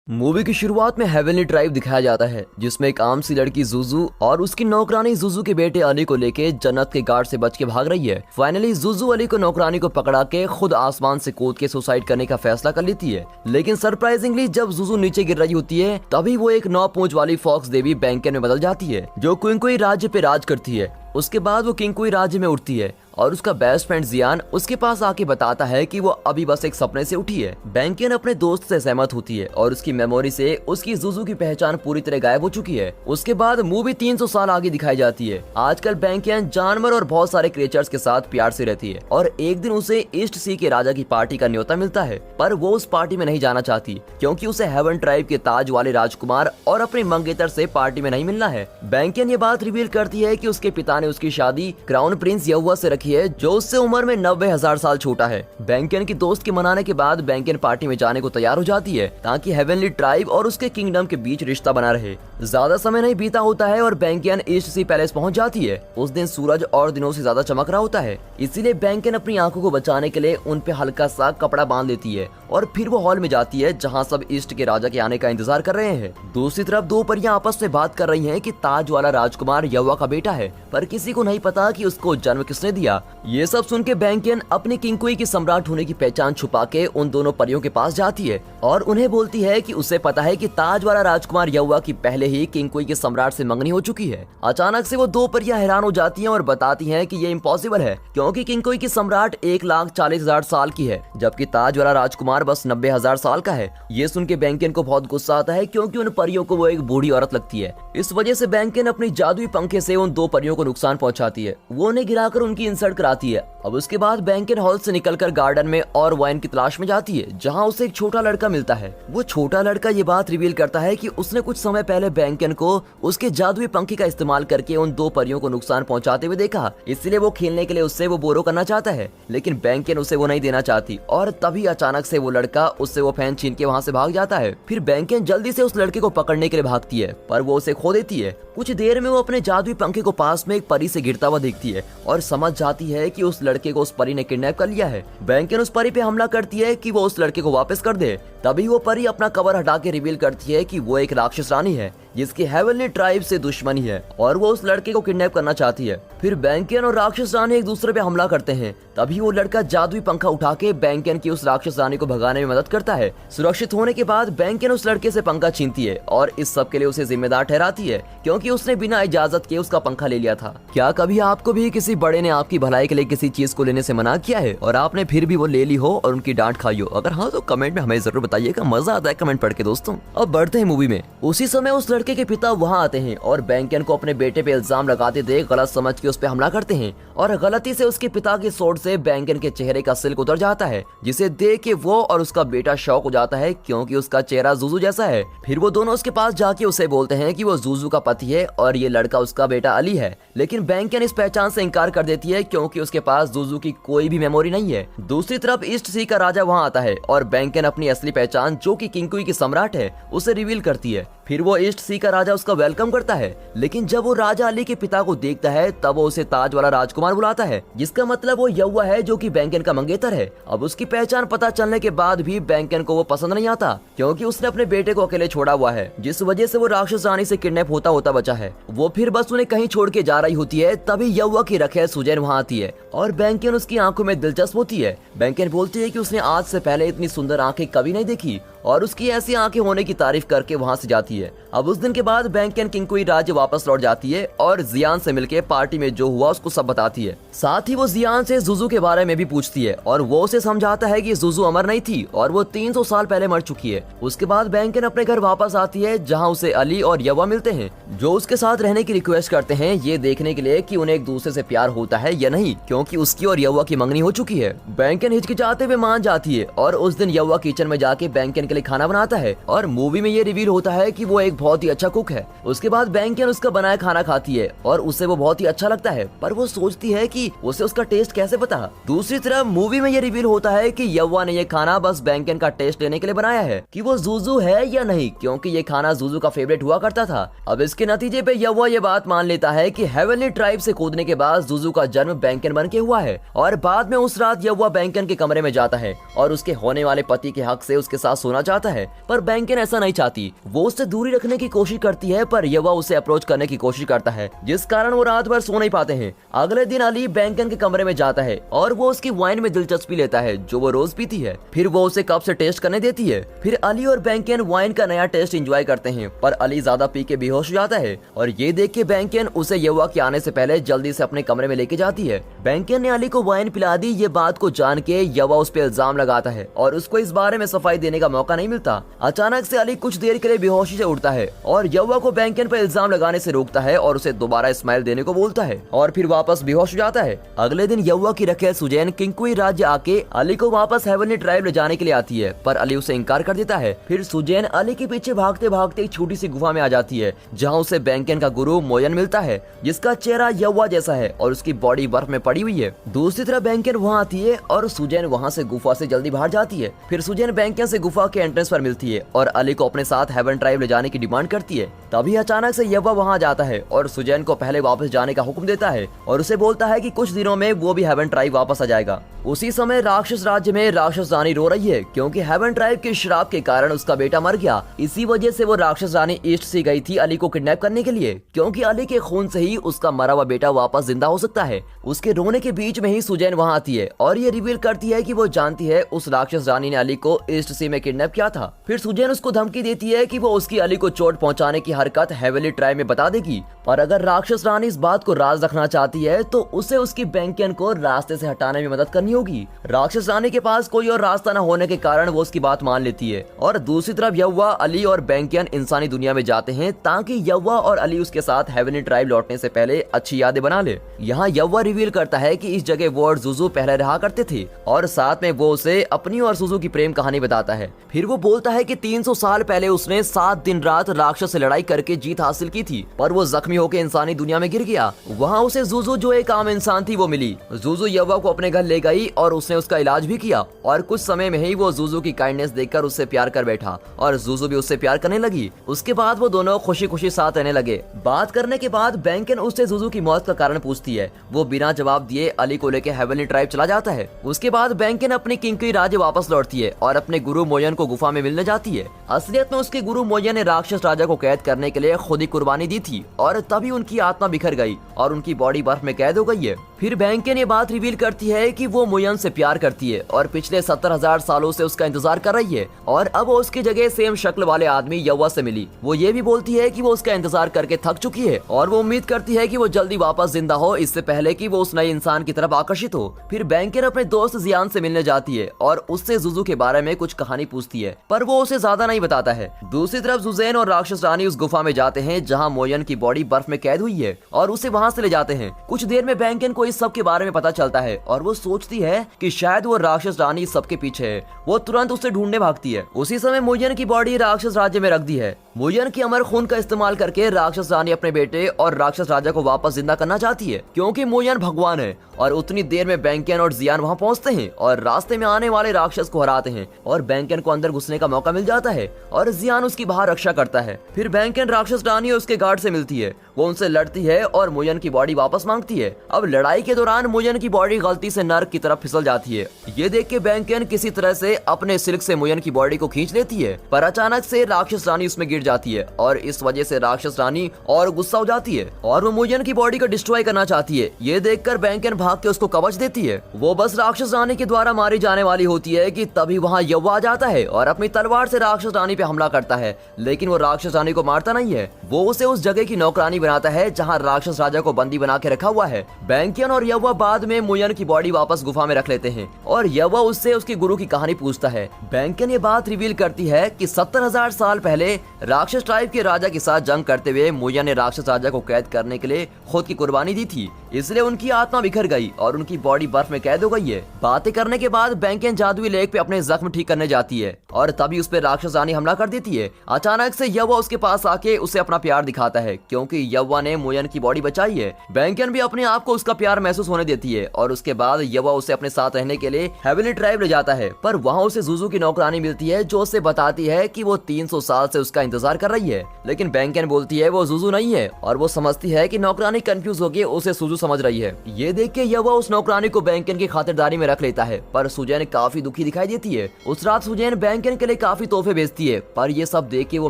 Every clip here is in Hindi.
मूवी की शुरुआत में हेवनली ट्राइब दिखाया जाता है, जिसमें एक आम सी लड़की जुजू और उसकी नौकरानी जुजू के बेटे अली को लेके जन्नत के गार्ड से बच के भाग रही है। फाइनली जुजू अली को नौकरानी को पकड़ा के खुद आसमान से कूद के सुसाइड करने का फैसला कर लेती है। लेकिन सरप्राइजिंगली जब जुजू नीचे गिर रही होती है, तभी वो एक 9 पूंछ वाली फॉक्स देवी बैंकन में बदल जाती है, जो क्विंकुई राज्य पे राज करती है। उसके बाद वो किंकुई राज्य में उठती है और उसका बेस्ट फ्रेंड जियान उसके पास आके बताता है कि वो अभी बस एक सपने से उठी है। बैंकियन अपने दोस्त से सहमत होती है और उसकी मेमोरी से उसकी जुजू की पहचान पूरी तरह गायब हो चुकी है। उसके बाद मूवी 300 साल आगे दिखाई जाती है। आजकल बैंकियन जानवर और बहुत सारे क्रिएचर्स के साथ प्यार से रहती है और एक दिन उसे ईस्ट सी के राजा की पार्टी का न्योता मिलता है, पर वो उस पार्टी में नहीं जाना चाहती क्योंकि उसे हेवन ट्राइब के ताज वाले राजकुमार और अपने मंगेतर से पार्टी में नहीं मिलना है। बैंकियन ये बात रिवील करती है कि उसके पिता ने उसकी शादी क्राउन प्रिंस यहुआ से रखी है, जो उससे उम्र में 90,000 साल छोटा है। बैंकियन की दोस्त के मनाने के बाद बैंकियन पार्टी में जाने को तैयार हो जाती है ताकि हेवनली ट्राइब और उसके किंगडम के बीच रिश्ता बना रहे। ज्यादा समय नहीं बीता होता है और बैंकियन ईस्ट सी पैलेस पहुंच जाती है। उस दिन सूरज और दिनों से ज्यादा चमक रहा होता है, इसीलिए बैंकियन अपनी आंखों को बचाने के लिए उन पे हल्का सा कपड़ा बांध देती है और फिर वो हॉल में जाती है जहाँ सब ईस्ट के राजा के आने का इंतजार कर रहे हैं। दूसरी तरफ दो परियां आपस में बात कर रही हैं कि ताज वाला राजकुमार यहुआ का बेटा है, पर किसी को नहीं पता कि उसको जन्म किसने दिया। ये सब सुन के बैंकियन अपनी किंकुई की सम्राट होने की पहचान छुपा के उन दोनों परियों के पास जाती है और उन्हें बोलती है कि उसे पता है कि ताज वाला राजकुमार यहुआ की पहले ही किंकुई के सम्राट से मंगनी हो चुकी है। अचानक से वो दो परियां हैरान हो जाती हैं और बताती हैं कि ये इम्पॉसिबल है क्योंकि किंकुई की सम्राट 1,40,000 साल की है, जबकि ताज वाला राजकुमार बस 90,000 साल का है। ये सुन के बैंकियन को बहुत गुस्सा आता है क्योंकि उन परियों को वो एक बूढ़ी औरत लगती है। इस वजह से बैंकियन अपनी जादुई पंखे से उन दो परियों को नुकसान पहुंचाती है। वो उन्हें गिराकर उनकी इंसल्ट कराती है। अब उसके बाद बैंकियन हॉल से निकलकर गार्डन में और वाइन की तलाश में जाती है, जहां उसे एक छोटा लड़का मिलता है। वो छोटा लड़का ये बात रिवील करता है कि उसने कुछ समय पहले बैंकियन को उसके जादुई पंखे का इस्तेमाल करके उन दो परियों को नुकसान पहुंचाते हुए देखा, इसलिए वो खेलने के लिए उससे वो बोरो करना चाहता है। लेकिन बैंकियन उसे वो नहीं देना चाहती और तभी अचानक से वो लड़का उससे वो फैन छीन के वहाँ से भाग जाता है। फिर बैंकियन जल्दी से उस लड़के को पकड़ने के लिए भागती है, पर वो उसे खो देती है। कुछ देर में वो अपने जादुई पंखे को पास में एक परी से गिरता हुआ देखती है और समझ जाती है कि उस लड़के को उस परी ने किडनैप कर लिया है। बैंकियन उस परी पे हमला करती है कि वो उस लड़के को वापस कर दे। तभी वो परी अपना कवर हटा के रिवील करती है कि वो एक राक्षस रानी है जिसकी हेवनली ट्राइब से दुश्मनी है और वो उस लड़के को किडनैप करना चाहती है। फिर बैंकियन और राक्षस रानी एक दूसरे पे हमला करते हैं। तभी वो लड़का जादुई पंखा उठा के बैंकियन की उस राक्षस रानी को भगाने में मदद करता है। सुरक्षित होने के बाद बैंकियन उस लड़के से पंखा छीनती है और इस सब के लिए उसे जिम्मेदार ठहराती है क्योंकि उसने बिना इजाजत के उसका पंखा ले लिया था। क्या कभी आपको भी किसी बड़े ने आपकी भलाई के लिए किसी चीज को लेने से मना किया है और आपने फिर भी वो ले ली हो और उनकी डांट खाई हो? अगर हाँ तो कमेंट में हमें जरूर बताइएगा, मजा आता है कमेंट पढ़ के दोस्तों। अब बढ़ते हैं मूवी में। उसी समय उस लड़के के पिता वहाँ आते हैं और बैंकियन को अपने बेटे पे इल्जाम लगाते देख गलत समझ के उस पे हमला करते हैं और गलती से उसके पिता की सोट से बैंकियन के चेहरे का सिल्क उतर जाता है, जिसे देख के वो और उसका बेटा शॉक हो जाता है क्योंकि उसका चेहरा जुजू जैसा है। फिर वो दोनों उसके पास जाके उसे बोलते हैं कि वो जुजू का पति है और ये लड़का उसका बेटा अली है। लेकिन बैंकियन इस पहचान से इनकार कर देती है क्योंकि उसके पास जुजू की कोई भी मेमोरी नहीं है। दूसरी तरफ ईस्ट सी का राजा वहाँ आता है और बैंकियन अपनी असली पहचान, जो कि किंकुई की सम्राट है, उसे रिवील करती है। फिर वो ईस्ट सी का राजा उसका वेलकम करता है, लेकिन जब वो राजा अली के पिता को देखता है तब वो उसे ताज वाला राजकुमार बुलाता है, जिसका मतलब वो यहुआ है जो कि बैंकियन का मंगेतर है। अब उसकी पहचान पता चलने के बाद भी बैंकियन को वो पसंद नहीं आता क्योंकि उसने अपने बेटे को अकेले छोड़ा हुआ है, जिस वजह से वो राक्षस रानी से किडनैप होता होता बचा है। वो फिर बस उन्हें कहीं छोड़ के जा रही होती है, तभी यहुआ की रखेल सुजैन वहाँ आती है और बैंकियन उसकी आंखों में दिलचस्प होती है। बैंकियन बोलती है कि उसने आज से पहले इतनी सुंदर आंखें कभी नहीं देखी और उसकी ऐसी आंखें होने की तारीफ करके वहाँ से जाती है। अब उस दिन के बाद बैंकियन किंकुई राज्य वापस लौट जाती है और जियान से मिलके पार्टी में जो हुआ उसको सब बताती है। साथ ही वो जियान से जुजू के बारे में भी पूछती है और वो उसे समझाता है कि जुजू अमर नहीं थी और वो 300 साल पहले मर चुकी है। उसके बाद बैंकियन अपने घर वापस आती है जहाँ उसे अली और यहुआ मिलते हैं, जो उसके साथ रहने की रिक्वेस्ट करते हैं, ये देखने के लिए कि उन्हें एक दूसरे से प्यार होता है या नहीं, क्योंकि उसकी और यहुआ की मंगनी हो चुकी है। बैंकियन हिचकिचाते हुए मान जाती है और उस दिन यहुआ किचन में जाके बैंकियन के लिए खाना बनाता है और मूवी में ये रिवील होता है कि वो एक बहुत ही अच्छा कुक है। उसके बाद बैंकियन उसका बनाया खाना खाती है और उसे वो बहुत ही अच्छा लगता है, पर वो सोचती है कि उसे उसका टेस्ट कैसे पता। दूसरी तरफ मूवी में ये रिवील होता है कि यहुआ ने ये खाना बस बैंकियन का टेस्ट लेने के लिए बनाया है कि वो जुजू है या नहीं, क्योंकि ये खाना जुजू का फेवरेट हुआ करता था। अब इसके नतीजे पे यहुआ ये बात मान लेता है कि हेवनली ट्राइब से कूदने के बाद जुजू का जन्म बैंकियन बन के हुआ है और बाद में उस रात यहुआ बैंकियन के कमरे में जाता है और उसके होने वाले पति के हक से उसके साथ सोना होना चाहता है, पर बैंकन ऐसा नहीं चाहती। वो उससे दूरी रखने की कोशिश करती है, पर यवा उसे अप्रोच करने की कोशिश करता है, जिस कारण वो रात भर सो नहीं पाते हैं। अगले दिन अली बैंकन के कमरे में जाता है और वो उसकी वाइन में दिलचस्पी लेता है जो वो रोज पीती है। फिर वो उसे कप से टेस्ट करने देती है। फिर अली और बैंकन वाइन का नया टेस्ट एंजॉय करते हैं, पर अली ज्यादा पी के बेहोश हो जाता है और ये देख के बैंकन उसे यवा के आने से पहले जल्दी से अपने कमरे में लेके जाती है। बैंकन ने अली को वाइन पिला दी। ये बात को जान के यवा उस पर इल्जाम लगाता है और उसको इस बारे में सफाई देने का मौका नहीं मिलता। अचानक से अली कुछ देर के लिए बेहोशी से उठता है और यवा को बैंकन पर इल्जाम लगाने से रोकता है और उसे दोबारा स्माइल देने को बोलता है और फिर वापस बेहोश हो जाता है। अगले दिन यवा की रखेल सुजैन किंकुई राज्य आके अली को वापस हेवनली ट्राइब ले जाने के लिए आती है, पर अली उसे इनकार कर देता है। फिर सुजैन अली के पीछे भागते भागते एक छोटी सी गुफा में आ जाती है, जहाँ उसे बैंकन का गुरु मोयन मिलता है, जिसका चेहरा यवा जैसा है और उसकी बॉडी बर्फ में पड़ी हुई है। दूसरी तरफ बैंकन वहाँ आती है और सुजैन वहाँ से गुफा से जल्दी बाहर जाती है। फिर सुजैन बैंकन से गुफा के एंट्रेंस पर मिलती है और अली को अपने साथ हेवन ट्राइब ले जाने की डिमांड करती है। तभी अचानक से यवा वहाँ जाता है और सुजैन को पहले वापस जाने का हुक्म देता है और उसे बोलता है कि कुछ दिनों में वो भी हेवन ट्राइब वापस आ जाएगा। उसी समय राक्षस राज्य में राक्षस रानी रो रही है, क्योंकि हेवन ट्राइब के श्राप के कारण उसका बेटा मर गया। इसी वजह से वो राक्षस रानी ईस्ट से गई थी अली को किडनैप करने के लिए, क्योंकि अली के खून से ही उसका मरा हुआ बेटा वापस जिंदा हो सकता है। उसके रोने के बीच में ही सुजैन वहाँ आती है और ये रिवील करती है कि वो जानती है उस राक्षस रानी ने अली को ईस्ट सी में किडनैप किया था। फिर सुजैन उसको धमकी देती है कि वो उसकी अली को चोट पहुंचाने की हरकत हेवनली ट्राइब में बता देगी, पर अगर राक्षस रानी इस बात को राज रखना चाहती है तो उसे उसकी बैंकन को रास्ते से हटाने में मदद करनी होगी। राक्षस रानी के पास कोई और रास्ता न होने के कारण वो उसकी बात मान लेती है और दूसरी तरफ यव्वा, अली और बैंकन इंसानी दुनिया में जाते हैं ताकि यव्वा और अली उसके साथ हेवनली ट्राइब लौटने से पहले अच्छी यादें बना ले। यहाँ यव्वा रिवील करता है कि इस जगह वो और जुजू पहले रहा करते थे और साथ में वो उसे अपनी और जुजू की प्रेम कहानी बताता है। फिर वो बोलता है कि 300 साल पहले उसने 7 दिन रात राक्षस से लड़ाई करके जीत हासिल की थी, पर वो जख्मी होकर इंसानी दुनिया में गिर गया। वहाँ उसे जुजू जो एक आम इंसान थी वो मिली। जुजू यव्वा को अपने घर ले गई और उसने उसका इलाज भी किया और कुछ समय में ही वो जुजू की काइंडनेस देखकर उससे प्यार कर बैठा और जुजू भी उससे प्यार करने लगी। उसके बाद वो दोनों खुशी खुशी साथ रहने लगे। बात करने के बाद बैंकन उससे जुजू की मौत का कारण पूछती है। वो बिना जवाब दिए अली को लेकर हेवनली ट्राइब चला जाता है। उसके बाद बैंकन अपनी किंकुई राज्य वापस लौटती है और अपने गुरु मोयन को गुफा में मिलने जाती है। असलियत में उसके गुरु मोयन ने राक्षस राजा को कैद करने के लिए खुद ही कुर्बानी दी थी और तभी उनकी आत्मा बिखर गई और उनकी बॉडी बर्फ में कैद हो गई है। फिर बैंकन ये बात रिवील करती है कि वो मोयन से प्यार करती है और पिछले 70,000 सालों से उसका इंतजार कर रही है और अब वो उसकी जगह सेम शक्ल वाले आदमी यव्वा से मिली। वो ये भी बोलती है कि वो उसका इंतजार करके थक चुकी है और वो उम्मीद करती है कि वो जल्दी वापस जिंदा हो, इससे पहले कि वो उस नए इंसान की तरफ आकर्षित हो। फिर बैंकन अपने दोस्त जियान से मिलने जाती है और उससे जुजू के बारे में कुछ कहानी पूछती है, पर वो उसे ज्यादा नहीं बताता है। दूसरी तरफ जुजैन और राक्षस रानी उस गुफा में जाते हैं जहाँ मोयन की बॉडी बर्फ में कैद हुई है और उसे वहाँ से ले जाते हैं। कुछ देर में बैंकन को इस सब के बारे में पता चलता है और वो सोचती है कि शायद वो राक्षस रानी सबके पीछे है। वो तुरंत उसे ढूंढने भागती है। उसी समय मोयन की बॉडी राक्षस राज्य में रख दी है। मोयन की अमर खून का इस्तेमाल करके राक्षस रानी अपने बेटे और राक्षस राजा को वापस जिंदा करना चाहती है, क्योंकि मोयन भगवान है। और उतनी देर में बैंकन और जियान वहाँ पहुँचते हैं और रास्ते में आने वाले राक्षस को हराते हैं और बैंकन को अंदर घुसने का मौका मिल जाता है और जियान उसकी बाहर रक्षा करता है। फिर बैंकन राक्षस रानी और उसके गार्ड से मिलती है। वो उनसे लड़ती है और मोयन की बॉडी वापस मांगती है। अब लड़ाई के दौरान मोयन की बॉडी गलती से नर्क की तरफ फिसल जाती है। ये देख के बैंकन किसी तरह से अपने सिल्क से मोयन की बॉडी को खींच लेती है, पर अचानक से राक्षस रानी उसमें गिर जाती है और इस वजह से राक्षस रानी और गुस्सा हो जाती है और वो मोयन की बॉडी को डिस्ट्रॉय करना चाहती है। ये देखकर बैंकन भाग के उसको कवच देती है। वो बस राक्षस रानी के द्वारा मारी जाने वाली होती है कि तभी वहाँ यव्वा आ जाता है और अपनी तलवार से राक्षस रानी पे हमला करता है, लेकिन वो राक्षस रानी को मारता नहीं है। वो उसे उस जगह की नौकरानी बनाता है जहाँ राक्षस राजा को बंदी बना के रखा हुआ है। बैंकन और यव्वा बाद में मोयन की बॉडी वापस गुफा में रख लेते हैं और यव्वा उससे उसके गुरु की कहानी पूछता है। बैंकन ये बात रिवील करती है कि 70,000 साल पहले राक्षस ट्राइब के राजा के साथ जंग करते हुए मोयन ने राक्षस राजा को कैद करने के लिए खुद की कुर्बानी दी थी, इसलिए उनकी आत्मा बिखर गई और उनकी बॉडी बर्फ में कैद हो गई है। बातें करने के बाद बैंकन जादुई लेक पे अपने जख्म ठीक करने जाती है और तभी उस पर राक्षस रानी हमला कर देती है। अचानक से यव्वा उसके पास आके उसे अपना प्यार दिखाता है, क्योंकि यव्वा ने मोयन की बॉडी बचाई है। बैंकन भी अपने आप को उसका प्यार महसूस होने देती है और उसके बाद यव्वा उसे अपने साथ रहने के लिए हेवनली ट्राइब ले जाता है। पर वहाँ उसे जुजू की नौकरानी मिलती है जो उसे बताती है कि वो 300 साल से उसका इंतजार कर रही है। लेकिन बैंकन बोलती है वो जुजू नहीं है और वो समझती है कि नौकरानी कंफ्यूज होकर उसे सुजू समझ रही है। ये देख के यव्वा उस नौकरानी को बैंकन की खातिरदारी में रख लेता है। पर सुजैन काफी दुखी दिखाई देती है। उस रात सुजैन बैंकन के लिए काफी तोहफे भेजती है। पर ये सब देख के वो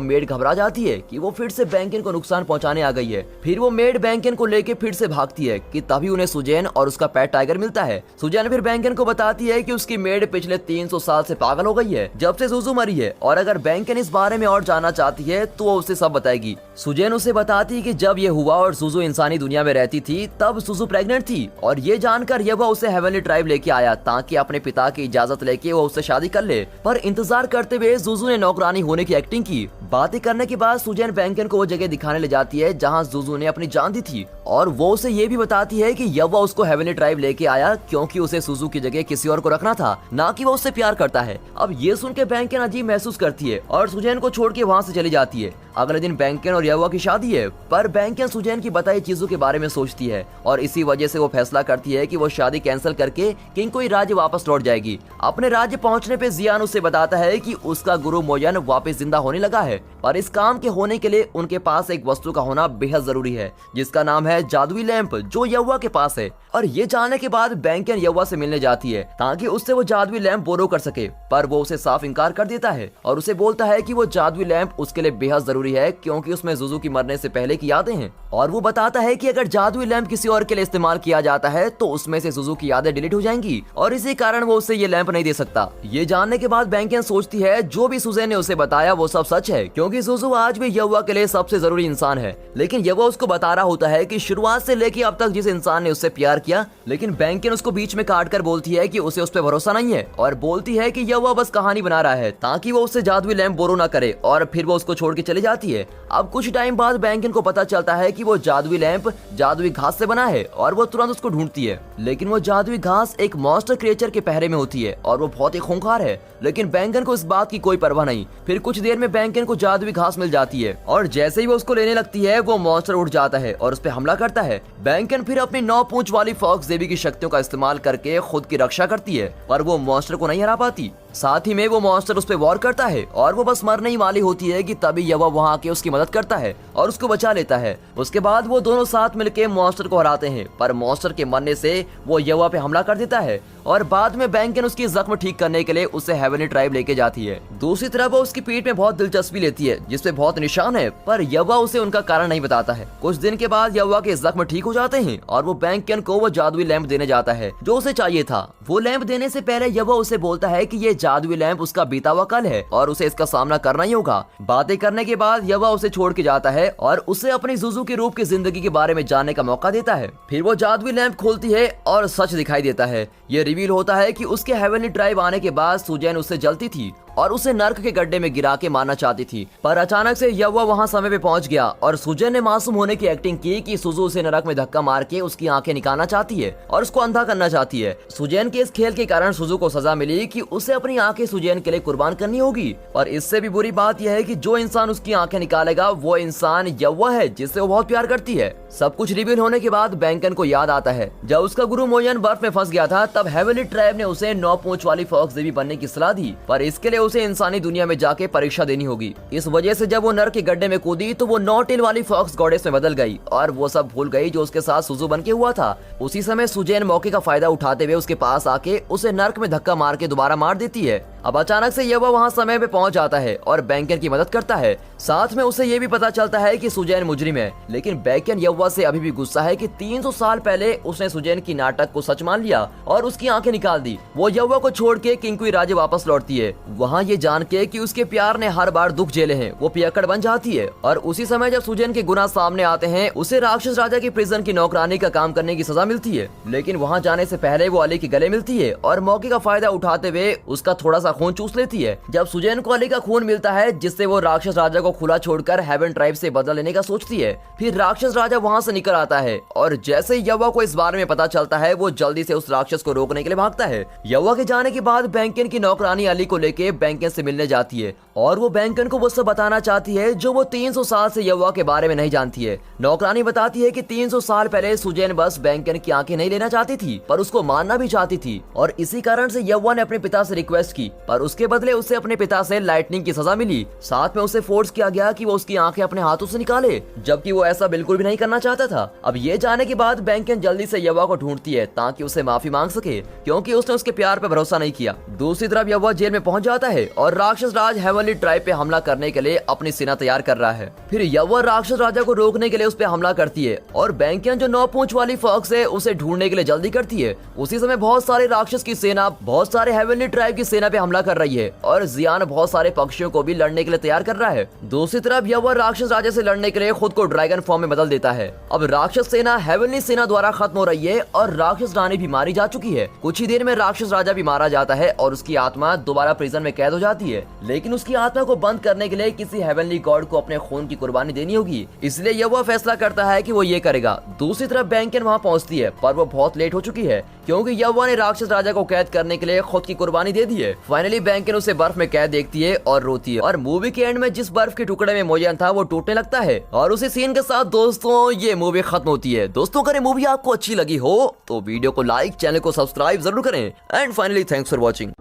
मेड घबरा जाती है कि वो फिर से बैंकन को नुकसान पहुंचाने आ गई है। फिर वो मेड बैंकन को लेके फिर से भागती है कि तभी उन्हें सुजैन और उसका पेट टाइगर मिलता है। सुजैन फिर बैंकन को बताती है कि उसकी मेड पिछले 300 साल से पागल हो गई है जब से जुजू मरी है और अगर बैंकन इस बारे में और जानना चाहती है तो वो उसे सब बताएगी। सुजैन उसे बताती है कि जब ये हुआ और जुजू इंसानी दुनिया में रहती थी तब जुजू प्रेग्नेंट थी और ये जानकर यव्वा उसे हेवनली ट्राइब लेके आया ताकि अपने पिता की इजाजत लेके वो उससे शादी कर ले। पर इंतजार करते हुए जुजू ने नौकरानी होने की एक्टिंग की। बातें करने के बाद सुजैन बैंकन को वो जगह दिखाने ले जाती है जहाँ जुजू ने अपनी जान दी थी और वो उसे ये भी बताती है कि यव्वा उसको हेवनली ट्राइब लेके आया क्योंकि उसे सुजू की जगह किसी और को रखना था, ना कि वो उससे प्यार करता है। अब ये सुन के बैंकन अजीब महसूस करती है और सुजैन को छोड़ के वहाँ से चली जाती है। अगले दिन बैंकन और यव्वा की शादी है पर बैंकन सुजैन की बताई चीजों के बारे में सोचती है और इसी वजह से वो फैसला करती है कि वो शादी कैंसिल करके किंगकोई राज्य वापस लौट जाएगी। अपने राज्य पहुंचने पे जियान उसे बताता है कि उसका गुरु मोयन वापस जिंदा होने लगा है पर इस काम के होने के लिए उनके पास एक वस्तु का होना बेहद जरूरी है जिसका नाम है जादुई लैंप जो यव्वा के पास है। और ये जानने के बाद बैंकन यव्वा से मिलने जाती है ताकि उससे वो जादुई लैंप बोरो कर सके पर वो उसे साफ इनकार कर देता है और उसे बोलता है कि वो जादुई लैंप उसके लिए बेहद जरूरी है क्योंकि उसमें जुजू की मरने से पहले की यादें हैं। और वो बताता है कि अगर जादुई लैंप किसी और के लिए इस्तेमाल किया जाता है तो उसमें से जुजू की यादें डिलीट हो जाएंगी और इसी कारण वो उसे ये लैंप नहीं दे सकता। ये जानने के बाद बैंकन सोचती है जो भी सुजैन ने उसे बताया वो सब सच है क्योंकि जुजू आज भी यव्वा के लिए सबसे जरूरी इंसान है। लेकिन यव्वा उसको बता रहा होता है कि शुरुआत से लेकर अब तक जिस इंसान ने उससे प्यार किया, लेकिन बैंकन उसको बीच में काट कर बोलती है कि उसे उस पर भरोसा नहीं है और बोलती है कि यव्वा बस कहानी बना रहा है ताकि वो उससे जादुई लैंप बोरो ना करे और फिर वो उसको छोड़ के चली जाती है। अब कुछ टाइम बाद बैंकन को पता चलता है कि वो जादुई लैंप जादुई घास से बना है और वो तुरंत उसको ढूंढती है। लेकिन वो जादुई घास एक मॉन्स्टर क्रिएचर के पहरे में होती है और वो बहुत ही खूंखार है। लेकिन बैंकन को इस बात की कोई परवाह नहीं। फिर कुछ देर में बैंकन को जादुई घास मिल जाती है और जैसे ही वो उसको लेने लगती है वो मॉन्स्टर उठ जाता है और उस पर हमला करता है। बैंकन फिर अपनी 9 पूंछ वाली फॉक्स देवी की शक्तियों का इस्तेमाल करके खुद की रक्षा करती है पर वो मॉन्स्टर को नहीं हरा पाती। साथ ही में वो मॉन्स्टर उस पे वॉर करता है और वो बस मरने ही वाली होती है कि तभी यव्वा वहाँ आके उसकी मदद करता है और उसको बचा लेता है। उसके बाद वो दोनों साथ मिलके मॉन्स्टर को हराते हैं पर मॉन्स्टर के मरने से वो यव्वा पे हमला कर देता है और बाद में बैंकन उसकी जख्म ठीक करने के लिए उसे हेवनली ट्राइब लेके जाती है। दूसरी तरफ वो उसकी पीठ में बहुत दिलचस्पी लेती है जिसपे बहुत निशान है पर यव्वा उसे उनका कारण नहीं बताता है। कुछ दिन के बाद यव्वा के जख्म ठीक हो जाते हैं और वो बैंकन को वो जादुई लैंप देने जाता है जो उसे चाहिए था। वो लैंप देने से पहले यव्वा उसे बोलता है कि ये जादुई लैंप उसका बीता हुआ कल है और उसे इसका सामना करना ही होगा। बातें करने के बाद यव्वा उसे छोड़ के जाता है और उसे अपनी जुजू के रूप की जिंदगी के बारे में जानने का मौका देता है। फिर वो जादुई लैंप खोलती है और सच दिखाई देता है। ये रिवील होता है कि उसके हेवनली ट्राइब आने के बाद सुजैन उससे जलती थी और उसे नर्क के गड्ढे में गिरा के मारना चाहती थी पर अचानक से यव्वा वहां समय पे पहुंच गया और सुजैन ने मासूम होने की एक्टिंग की कि सुजू उसे नरक में धक्का मार के उसकी आंखें निकालना चाहती है और उसको अंधा करना चाहती है। सुजैन के इस खेल के कारण सुजू को सजा मिली कि उसे अपनी आंखें सुजैन के लिए कुर्बान करनी होगी। और इससे भी बुरी बात यह है कि जो इंसान उसकी आंखें निकालेगा वो इंसान यव्वा है जिससे वो बहुत प्यार करती है। सब कुछ रिवील होने के बाद बैंकन को याद आता है जब उसका गुरु मोयन बर्फ में फंस गया था तब हेवनली ट्राइब ने उसे 9 पूंछ वाली फॉक्स देवी बनने की सलाह दी पर इसके लिए उसे इंसानी दुनिया में जाके परीक्षा देनी होगी। इस वजह से जब वो नर्क के गड्ढे में कूदी तो वो 9 टेल वाली फॉक्स गॉडेस में बदल गई और वो सब भूल गई जो उसके साथ सुजू बन के हुआ था। उसी समय सुजैन मौके का फायदा उठाते हुए उसके पास आके उसे नर्क में धक्का मार के दोबारा मार देती है। अब अचानक से यव्वा वहाँ समय पे पहुंच जाता है और बैंकन की मदद करता है। साथ में उसे ये भी पता चलता है कि सुजैन मुजरिम है। लेकिन बैंकन यव्वा से अभी भी गुस्सा है कि 300 साल पहले उसने सुजैन की नाटक को सच मान लिया और उसकी आंखें निकाल दी। वो यव्वा को छोड़ के किंगकोई राज्य वापस लौटती है। वहाँ ये जान के कि उसके प्यार ने हर बार दुख झेले हैं वो पियक्कड़ बन जाती है। और उसी समय जब सुजैन के गुनाह सामने आते हैं उसे राक्षस राजा की प्रिजन की नौकरानी का काम करने की सजा मिलती है। लेकिन वहाँ जाने से पहले वो अली के गले मिलती है और मौके का फायदा उठाते हुए उसका थोड़ा सा सा खून चूस लेती है। जब सुजैन को अली का खून मिलता है जिससे वो राक्षस राजा को खुला छोड़कर हेवन ट्राइब से बदला लेने का सोचती है। फिर राक्षस राजा वहाँ से निकल आता है और जैसे ही यव्वा को इस बारे में पता चलता है वो जल्दी से उस राक्षस को रोकने के लिए भागता है। यव्वा के जाने के बाद बैंकन की नौकरानी अली को लेके बैंकन से मिलने जाती है और वो बैंकन को वो सब बताना चाहती है जो वो 300 साल से यव्वा के बारे में नहीं जानती है। नौकरानी बताती है कि 300 साल पहले सुजैन बस बैंकन की आंखें नहीं लेना चाहती थी पर उसको मारना भी चाहती थी और इसी कारण से यव्वा ने अपने पिता से रिक्वेस्ट की पर उसके बदले उसे अपने पिता से लाइटनिंग की सजा मिली। साथ में उसे फोर्स किया गया कि वो उसकी आंखें अपने हाथों से निकाले जबकि वो ऐसा बिल्कुल भी नहीं करना चाहता था। अब ये जाने के बाद बैंकन जल्दी से यव्वा को ढूंढती है ताकि उसे माफी मांग सके क्योंकि उसने उसके प्यार पे भरोसा नहीं किया। दूसरी तरफ यव्वा जेल में पहुंच जाता है और राक्षस राज हेवनली ट्राइब पे हमला करने के लिए अपनी सेना तैयार कर रहा है। फिर यव्वा राक्षस राजा को रोकने के लिए उस पे हमला करती है और बैंकन जो 9 पूंछ वाली फॉक्स है उसे ढूंढने के लिए जल्दी करती है। उसी समय बहुत सारे राक्षस की सेना बहुत सारे हेवनली ट्राइब की सेना पे हमला कर रही है और जियान बहुत सारे पक्षियों को भी लड़ने के लिए तैयार कर रहा है। दूसरी तरफ यव्वा राक्षस राजा से लड़ने के लिए खुद को ड्रैगन फॉर्म में बदल देता है। अब राक्षस सेना हेवनली सेना द्वारा खत्म हो रही है और राक्षस रानी भी मारी जा चुकी है। कुछ ही देर में राक्षस राजा भी मारा जाता है और उसकी आत्मा दोबारा प्रिजन में कैद हो जाती है, लेकिन उसकी आत्मा को बंद करने के लिए किसी हेवनली गॉड को अपने खून की कुर्बानी देनी होगी, इसलिए यव्वा फैसला करता है कि वो ये करेगा। दूसरी तरफ बैंकन वहाँ पहुँचती है पर वो बहुत लेट हो चुकी है क्योंकि यव्वा ने राक्षस राजा को कैद करने के लिए खुद की कुर्बानी दे दी है। फाइनली बैंकन उसे बर्फ में कैद देखती है और रोती है और मूवी के एंड में जिस बर्फ के टुकड़े में मोजन था वो टूटने लगता है और उसी सीन के साथ दोस्तों ये मूवी खत्म होती है। दोस्तों अगर ये मूवी आपको अच्छी लगी हो तो वीडियो को लाइक, चैनल को सब्सक्राइब जरूर करें and finally thanks for watching.